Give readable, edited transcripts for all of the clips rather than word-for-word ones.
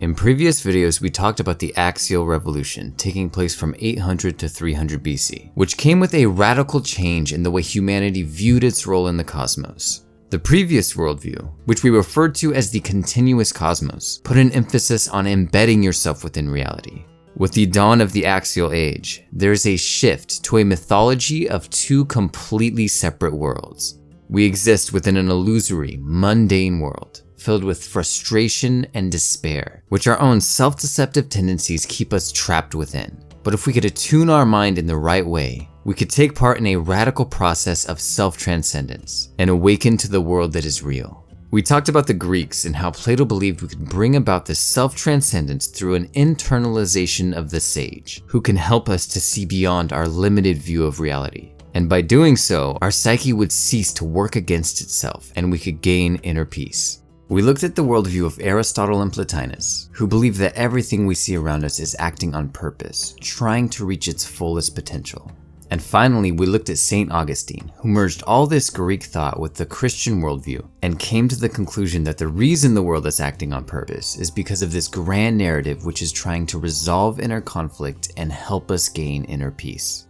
In previous videos, we talked about the axial revolution taking place from 800 to 300 BC, which came with a radical change in the way humanity viewed its role in the cosmos. The previous worldview, which we referred to as the continuous cosmos, put an emphasis on embedding yourself within reality. With the dawn of the axial age, there is a shift to a mythology of two completely separate worlds. We exist within an illusory, mundane world, filled with frustration and despair, which our own self-deceptive tendencies keep us trapped within. But if we could attune our mind in the right way, we could take part in a radical process of self-transcendence and awaken to the world that is real. We talked about the Greeks and how Plato believed we could bring about this self-transcendence through an internalization of the sage, who can help us to see beyond our limited view of reality. And by doing so, our psyche would cease to work against itself and we could gain inner peace. We looked at the worldview of Aristotle and Plotinus, who believe that everything we see around us is acting on purpose, trying to reach its fullest potential. And finally, we looked at St. Augustine, who merged all this Greek thought with the Christian worldview and came to the conclusion that the reason the world is acting on purpose is because of this grand narrative which is trying to resolve inner conflict and help us gain inner peace.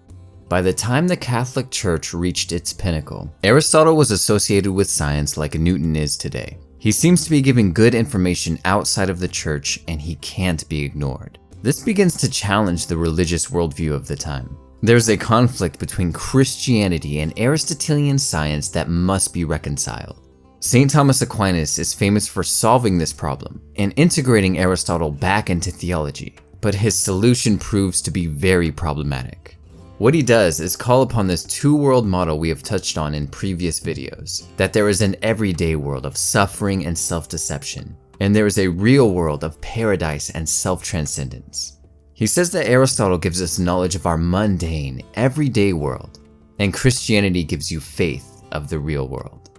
By the time the Catholic Church reached its pinnacle, Aristotle was associated with science like Newton is today. He seems to be giving good information outside of the church and he can't be ignored. This begins to challenge the religious worldview of the time. There's a conflict between Christianity and Aristotelian science that must be reconciled. St Thomas Aquinas is famous for solving this problem and integrating Aristotle back into theology, but his solution proves to be very problematic. What he does is call upon this two-world model we have touched on in previous videos, that there is an everyday world of suffering and self-deception, and there is a real world of paradise and self-transcendence. He says that Aristotle gives us knowledge of our mundane, everyday world, and Christianity gives you faith of the real world.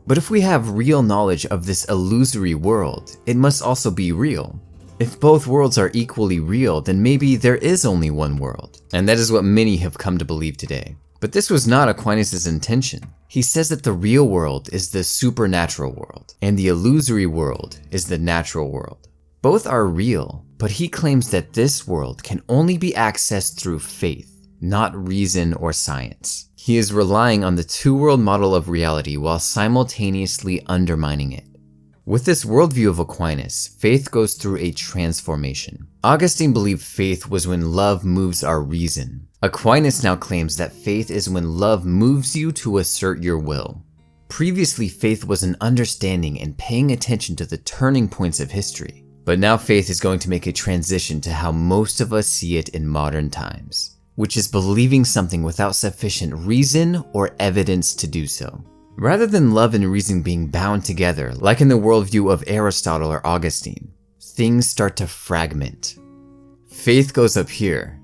But if we have real knowledge of this illusory world, it must also be real. If both worlds are equally real, then maybe there is only one world. And that is what many have come to believe today. But this was not Aquinas' intention. He says that the real world is the supernatural world, and the illusory world is the natural world. Both are real, but he claims that this world can only be accessed through faith, not reason or science. He is relying on the two-world model of reality while simultaneously undermining it. With this worldview of Aquinas, faith goes through a transformation. Augustine believed faith was when love moves our reason. Aquinas now claims that faith is when love moves you to assert your will. Previously, faith was an understanding and paying attention to the turning points of history. But now faith is going to make a transition to how most of us see it in modern times, which is believing something without sufficient reason or evidence to do so. Rather than love and reason being bound together, like in the worldview of Aristotle or Augustine, things start to fragment. Faith goes up here,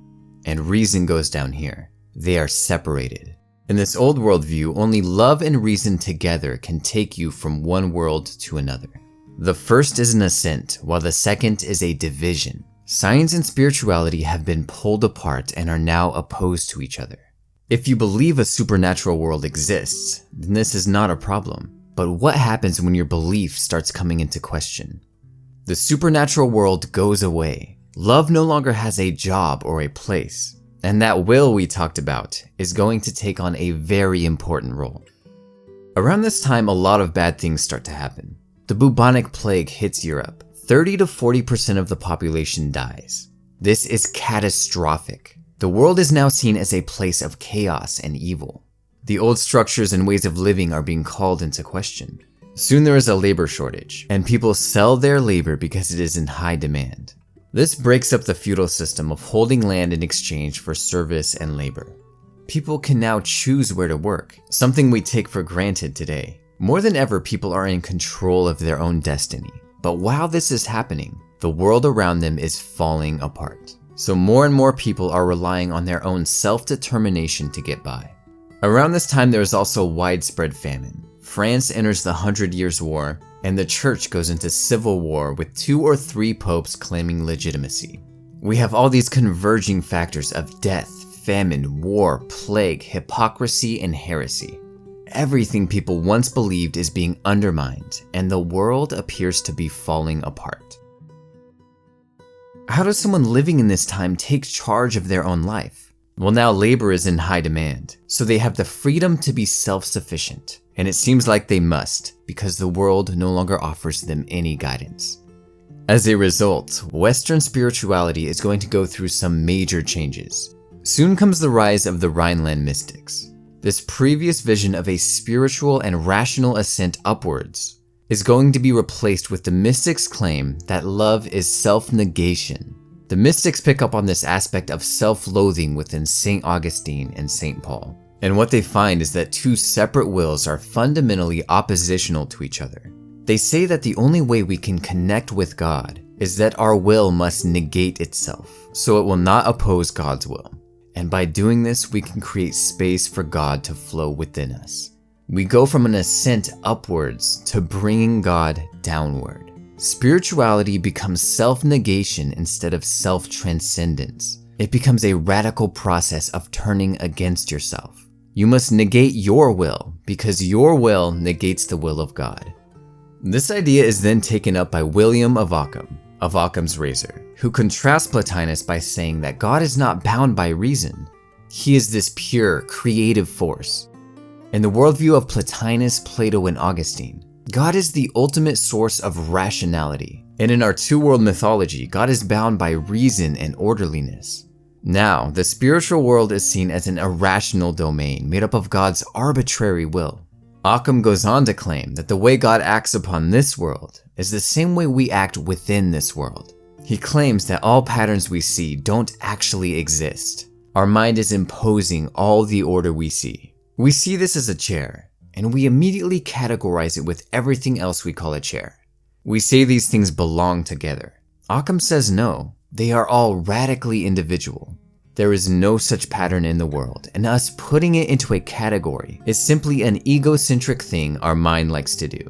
and reason goes down here. They are separated. In this old worldview, only love and reason together can take you from one world to another. The first is an ascent, while the second is a division. Science and spirituality have been pulled apart and are now opposed to each other. If you believe a supernatural world exists, then this is not a problem. But what happens when your belief starts coming into question? The supernatural world goes away. Love no longer has a job or a place. And that will we talked about is going to take on a very important role. Around this time, a lot of bad things start to happen. The bubonic plague hits Europe. 30 to 40% of the population dies. This is catastrophic. The world is now seen as a place of chaos and evil. The old structures and ways of living are being called into question. Soon there is a labor shortage, and people sell their labor because it is in high demand. This breaks up the feudal system of holding land in exchange for service and labor. People can now choose where to work, something we take for granted today. More than ever, people are in control of their own destiny. But while this is happening, the world around them is falling apart. So more and more people are relying on their own self-determination to get by. Around this time, there is also widespread famine. France enters the 100 Years' War, and the church goes into civil war with 2 or 3 popes claiming legitimacy. We have all these converging factors of death, famine, war, plague, hypocrisy, and heresy. Everything people once believed is being undermined, and the world appears to be falling apart. How does someone living in this time take charge of their own life? Well, now labor is in high demand, so they have the freedom to be self-sufficient, and it seems like they must, because the world no longer offers them any guidance. As a result, Western spirituality is going to go through some major changes. Soon comes the rise of the Rhineland mystics. This previous vision of a spiritual and rational ascent upwards is going to be replaced with the mystics' claim that love is self-negation. The mystics pick up on this aspect of self-loathing within St. Augustine and St. Paul. And what they find is that two separate wills are fundamentally oppositional to each other. They say that the only way we can connect with God is that our will must negate itself, so it will not oppose God's will. And by doing this, we can create space for God to flow within us. We go from an ascent upwards to bringing God downward. Spirituality becomes self-negation instead of self-transcendence. It becomes a radical process of turning against yourself. You must negate your will because your will negates the will of God. This idea is then taken up by William of Ockham, of Occam's razor, who contrasts Plotinus by saying that God is not bound by reason. He is this pure, creative force. In the worldview of Plotinus, Plato, and Augustine, God is the ultimate source of rationality. And in our two-world mythology, God is bound by reason and orderliness. Now, the spiritual world is seen as an irrational domain made up of God's arbitrary will. Occam goes on to claim that the way God acts upon this world is the same way we act within this world. He claims that all patterns we see don't actually exist. Our mind is imposing all the order we see. We see this as a chair, and we immediately categorize it with everything else we call a chair. We say these things belong together. Occam says no, they are all radically individual. There is no such pattern in the world, and us putting it into a category is simply an egocentric thing our mind likes to do.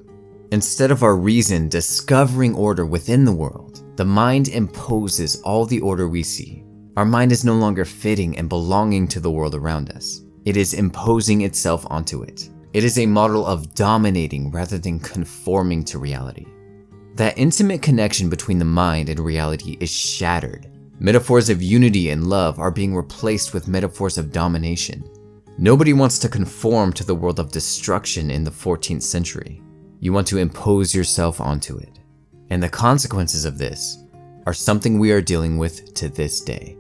Instead of our reason discovering order within the world, the mind imposes all the order we see. Our mind is no longer fitting and belonging to the world around us. It is imposing itself onto it. It is a model of dominating rather than conforming to reality. That intimate connection between the mind and reality is shattered. Metaphors of unity and love are being replaced with metaphors of domination. Nobody wants to conform to the world of destruction in the 14th century. You want to impose yourself onto it. And the consequences of this are something we are dealing with to this day.